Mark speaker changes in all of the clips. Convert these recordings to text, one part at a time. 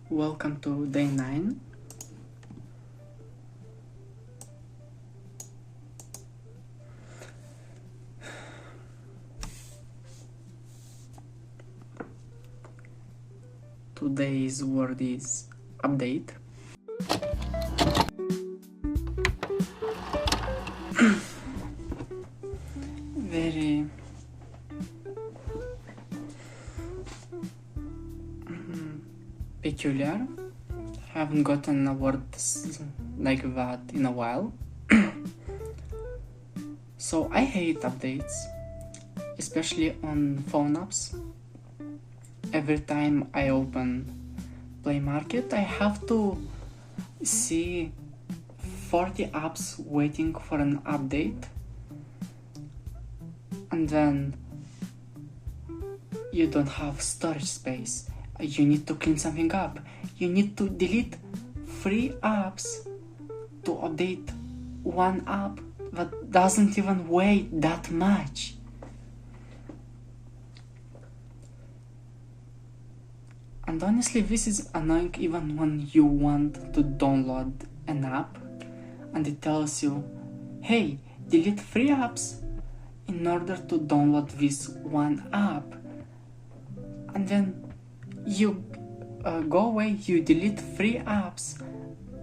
Speaker 1: Welcome to day 9. Today's word is update. Very peculiar. Haven't gotten a word like that in a while. So I hate updates, especially on phone apps. Every time I open Play Market, I have to see 40 apps waiting for an update, and then you don't have storage space. You need to clean something up. You need to delete 3 apps to update one app that doesn't even weigh that much. And honestly, this is annoying even when you want to download an app and it tells you, hey, delete 3 apps in order to download this one app. And then you go away, you delete 3 apps,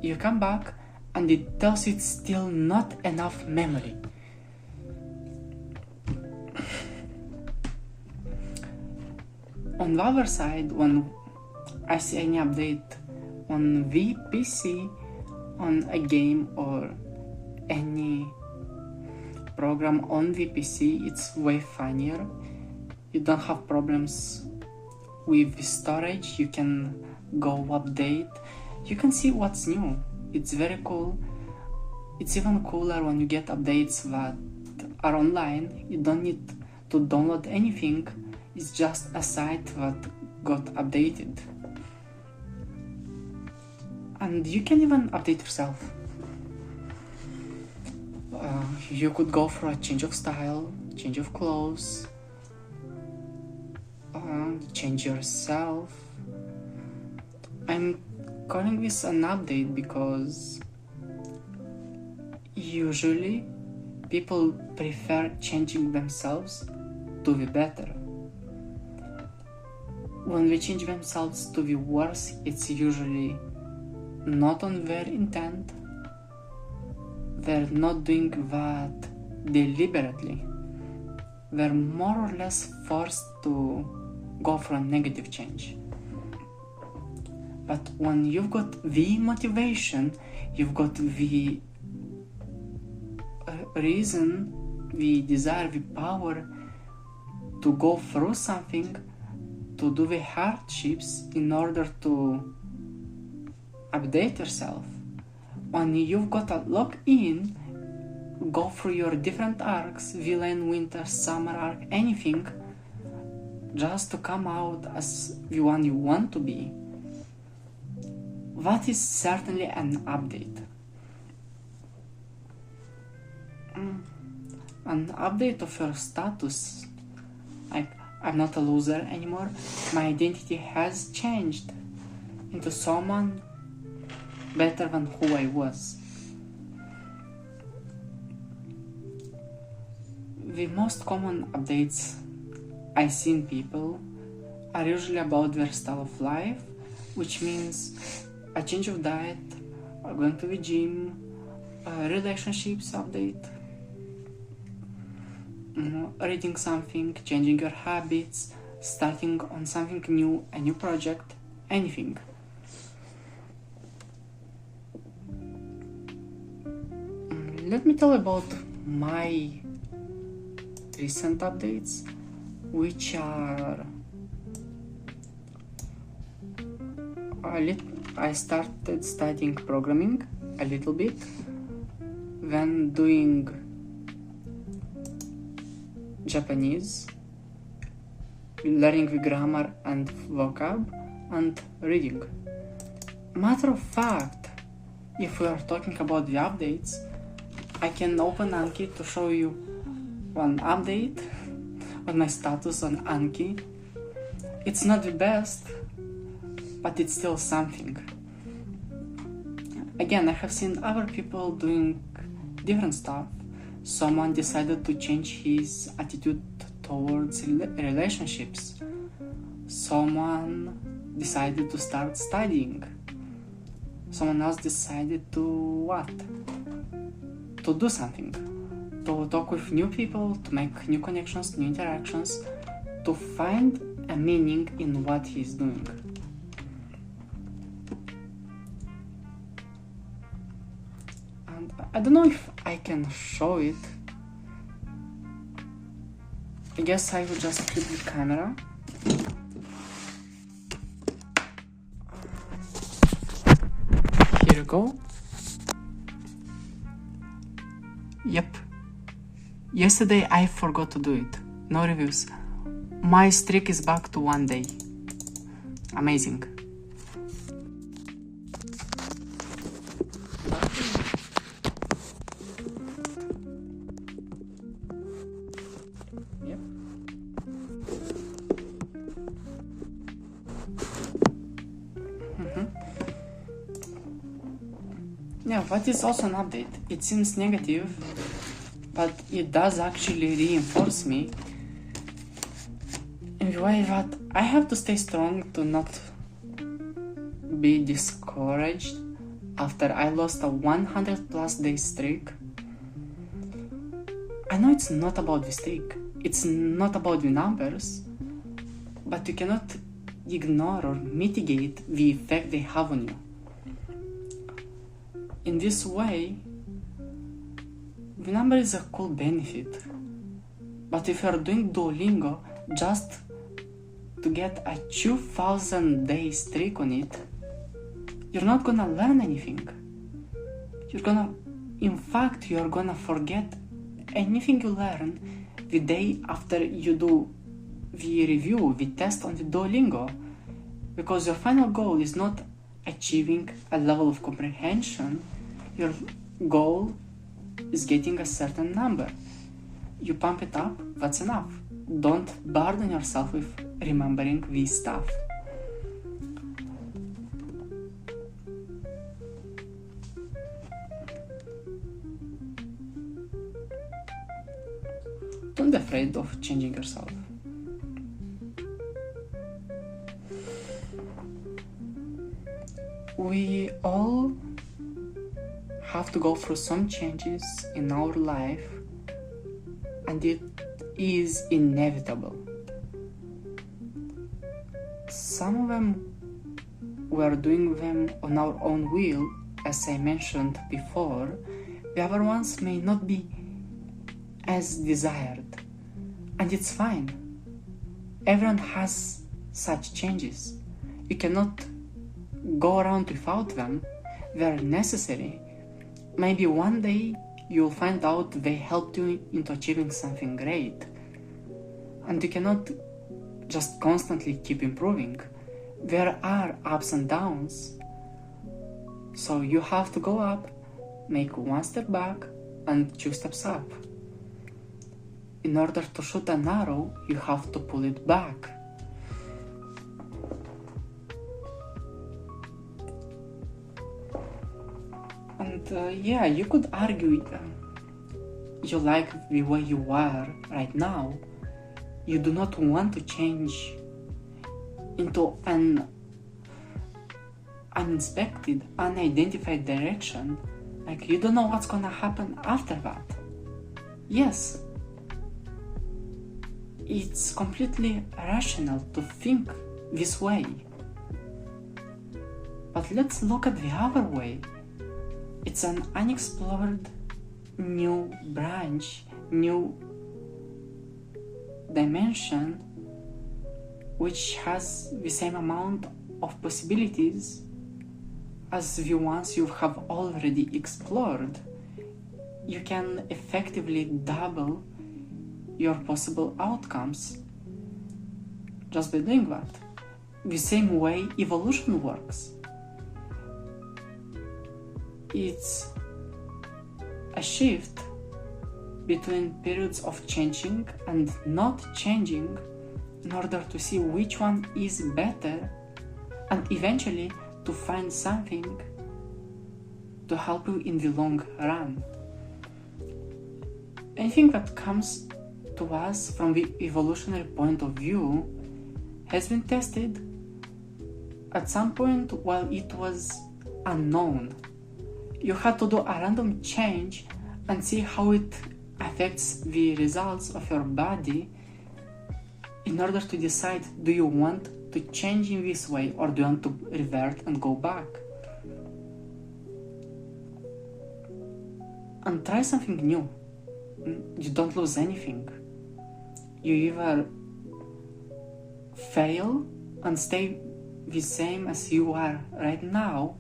Speaker 1: you come back, and it tells you it's still not enough memory. On the other side, when I see any update on the PC, on a game or any program on the PC, it's way funnier. You don't have problems with storage, you can go update, you can see what's new. It's very cool. It's even cooler when you get updates that are online. You don't need to download anything, it's just a site that got updated. And you can even update yourself. You could go for a change of style, change of clothes, change yourself. I'm calling this an update because usually people prefer changing themselves to the better. When they change themselves to the worse, it's usually not on their intent. They're not doing that deliberately. They're more or less forced to go for a negative change. But when you've got the motivation, you've got the reason, the desire, the power to go through something, to do the hardships in order to update yourself. When you've got a lock in, go through your different arcs, villain, winter, summer arc, anything, just to come out as the one you want to be. That is certainly an update. An update of your status. Like, I'm not a loser anymore. My identity has changed into someone better than who I was. The most common updates I see in people are usually about their style of life, which means a change of diet, going to the gym, relationships update, reading something, changing your habits, starting on something new, a new project, anything. Let me tell about my recent updates, which are I started studying programming a little bit, then doing Japanese, learning the grammar and vocab, and reading. Matter of fact, if we are talking about the updates, I can open Anki to show you one update on my status on Anki. It's not the best. but it's still something. Again, I have seen other people doing different stuff. Someone decided to change his attitude towards relationships. Someone decided to start studying. Someone else decided to what? To do something. To talk with new people, to make new connections, new interactions, to find a meaning in what he's doing. And I don't know if I can show it. I guess I will just flip the camera. Here you go. Yep. Yesterday I forgot to do it. No reviews. My streak is back to 1 day. Amazing. Yep. Yeah, that is also an update. It seems negative, but it does actually reinforce me in the way that I have to stay strong to not be discouraged after I lost a 100+ day streak. I know it's not about the streak, it's not about the numbers, but you cannot ignore or mitigate the effect they have on you. In this way, the number is a cool benefit, but if you are doing Duolingo just to get a 2000 day streak on it, you're not gonna learn anything. You're gonna forget anything you learn the day after you do the review, the test on the Duolingo, because your final goal is not achieving a level of comprehension. Your goal is getting a certain number. You pump it up, that's enough. Don't burden yourself with remembering this stuff. Don't be afraid of changing yourself. We all have to go through some changes in our life, and it is inevitable. Some of them we are doing them on our own will, as I mentioned before. The other ones may not be as desired, and it's fine. Everyone has such changes. You cannot go around without them. They're necessary. Maybe one day you'll find out they helped you into achieving something great, and you cannot just constantly keep improving. There are ups and downs, so you have to go up, make one step back, and 2 steps up. In order to shoot an arrow, you have to pull it back. And yeah, you could argue you like the way you are right now. You do not want to change into an uninspected, unidentified direction. Like, you don't know what's gonna happen after that. Yes, it's completely rational to think this way. But let's look at the other way. It's an unexplored new branch, new dimension, which has the same amount of possibilities as the ones you have already explored. You can effectively double your possible outcomes just by doing that. The same way evolution works. It's a shift between periods of changing and not changing in order to see which one is better and eventually to find something to help you in the long run. Anything that comes to us from the evolutionary point of view has been tested at some point while it was unknown. You had to do a random change and see how it affects the results of your body in order to decide, do you want to change in this way or do you want to revert and go back? And try something new. You don't lose anything. You either fail and stay the same as you are right now,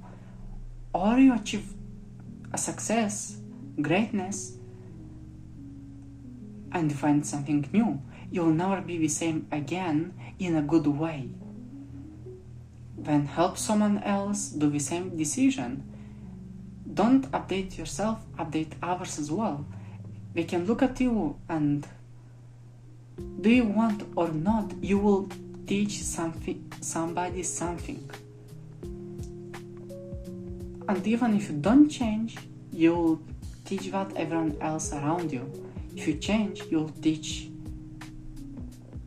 Speaker 1: or you achieve a success, greatness, and find something new. You'll never be the same again in a good way. Then help someone else do the same decision. Don't update yourself, update others as well. They can look at you and, do you want or not, you will teach somebody something. And even if you don't change, you'll teach that everyone else around you. If you change, you'll teach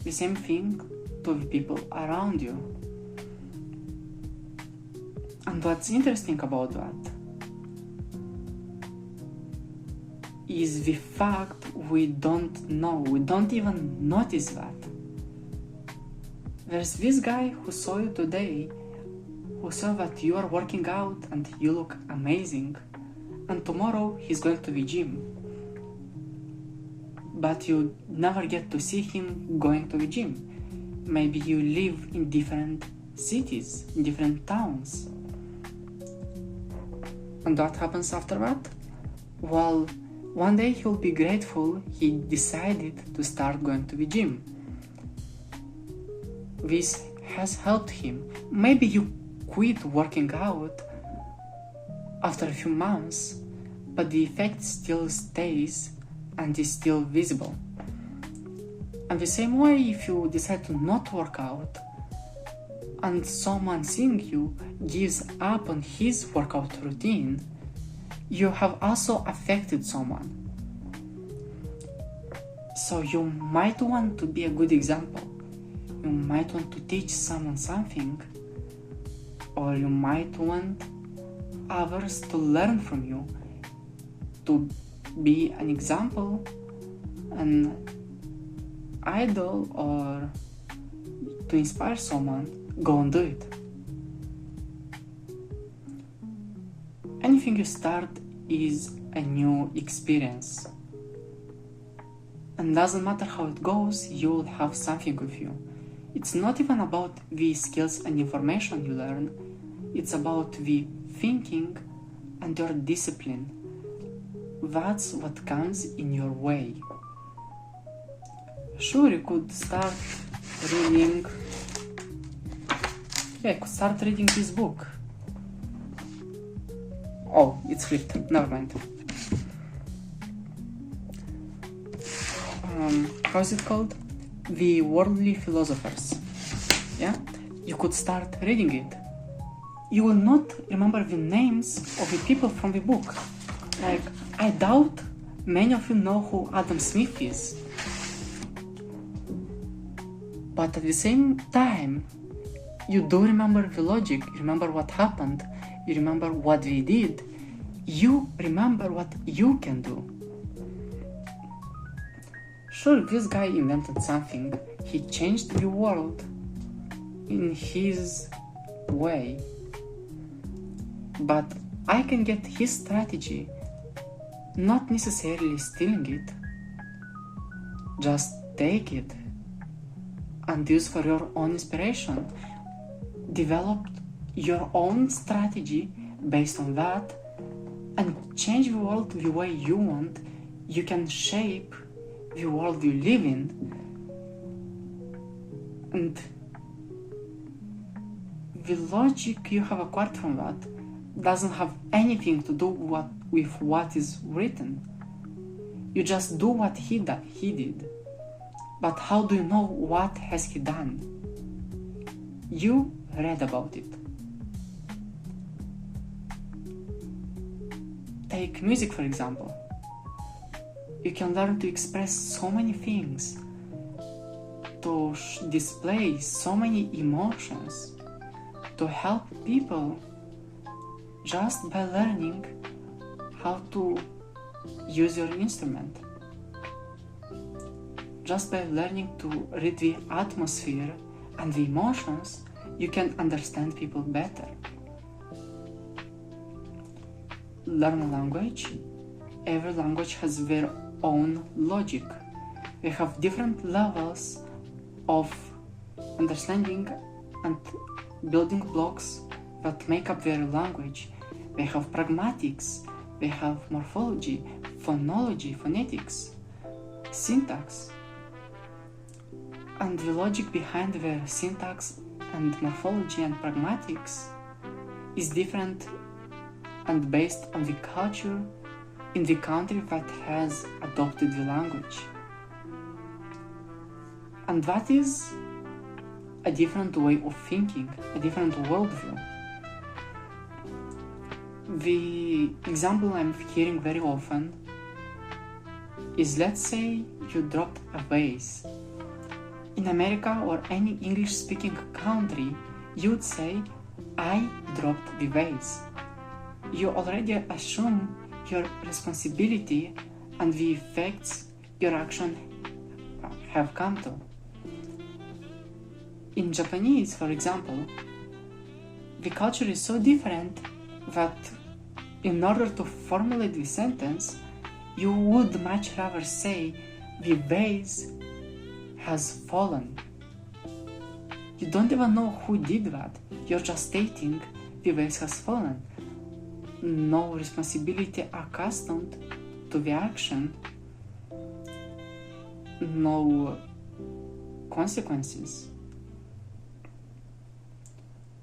Speaker 1: the same thing to the people around you. And what's interesting about that is the fact we don't know, we don't even notice that. There's this guy who saw you today, who saw that you are working out and you look amazing, and tomorrow he's going to the gym. But you never get to see him going to the gym. Maybe you live in different cities, in different towns. And what happens after that? Well, one day he'll be grateful he decided to start going to the gym. This has helped him. Maybe you quit working out after a few months, but the effect still stays and is still visible. And the same way, if you decide to not work out and someone seeing you gives up on his workout routine, you have also affected someone. So you might want to be a good example. You might want to teach someone something, or you might want others to learn from you, to be an example, an idol, or to inspire someone. Go and do it. Anything you start is a new experience. And doesn't matter how it goes, you'll have something with you. It's not even about the skills and information you learn. It's about the thinking and your discipline. That's what comes in your way. Sure, you could start reading... I could start reading this book. Oh, it's flipped. Never mind. How's it called? The Worldly Philosophers. Yeah? You could start reading it. You will not remember the names of the people from the book. Like, I doubt many of you know who Adam Smith is. But at the same time, you do remember the logic, you remember what happened, you remember what they did, you remember what you can do. Sure, this guy invented something, he changed the world in his way, but I can get his strategy, not necessarily stealing it, just take it and use for your own inspiration. Develop your own strategy based on that and change the world the way you want. You can shape the world you live in, and the logic you have acquired from that doesn't have anything to do with what is written. You just do what he did. But how do you know what has he done? You read about it. Take music, for example. You can learn to express so many things, to display so many emotions, to help people just by learning how to use your instrument. Just by learning to read the atmosphere and the emotions, you can understand people better. Learn a language. Every language has their own logic. They have different levels of understanding and building blocks that make up their language. They have pragmatics, they have morphology, phonology, phonetics, syntax. And the logic behind their syntax and morphology and pragmatics is different and based on the culture in the country that has adopted the language. And that is a different way of thinking, a different worldview. The example I'm hearing very often is, let's say you dropped a vase. In America or any English-speaking country, you'd say, I dropped the vase. You already assume your responsibility and the effects your action have come to. In Japanese, for example, the culture is so different that in order to formulate the sentence, you would much rather say the vase has fallen. You don't even know who did that. You're just stating the vase has fallen. No responsibility accustomed to the action. No consequences.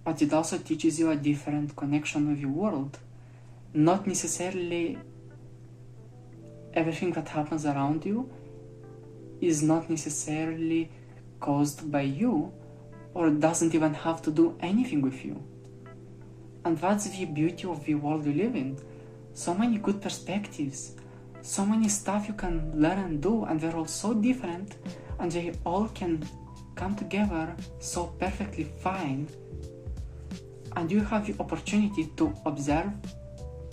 Speaker 1: But it also teaches you a different connection with the world. Not necessarily everything that happens around you is not necessarily caused by you, or doesn't even have to do anything with you. And that's the beauty of the world we live in. So many good perspectives, so many stuff you can learn and do, and they're all so different, and they all can come together so perfectly fine. And you have the opportunity to observe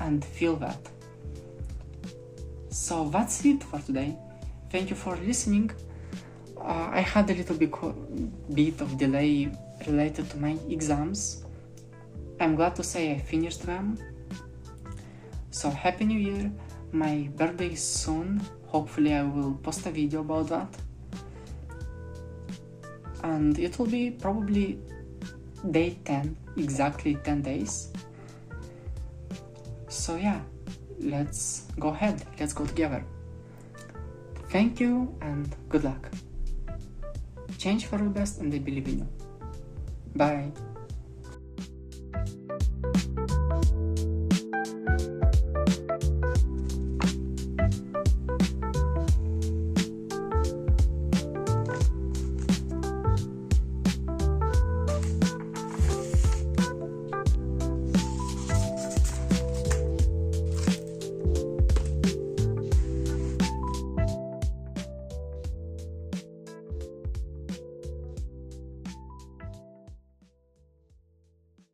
Speaker 1: and feel that. So that's it for today. Thank you for listening. I had a little bit of delay related to my exams. I'm glad to say I finished them. So Happy New Year. My birthday is soon. Hopefully I will post a video about that. And it will be probably day 10, exactly 10 days. So yeah, let's go ahead, let's go together. Thank you and good luck. Change for the best, and I believe in you. Bye.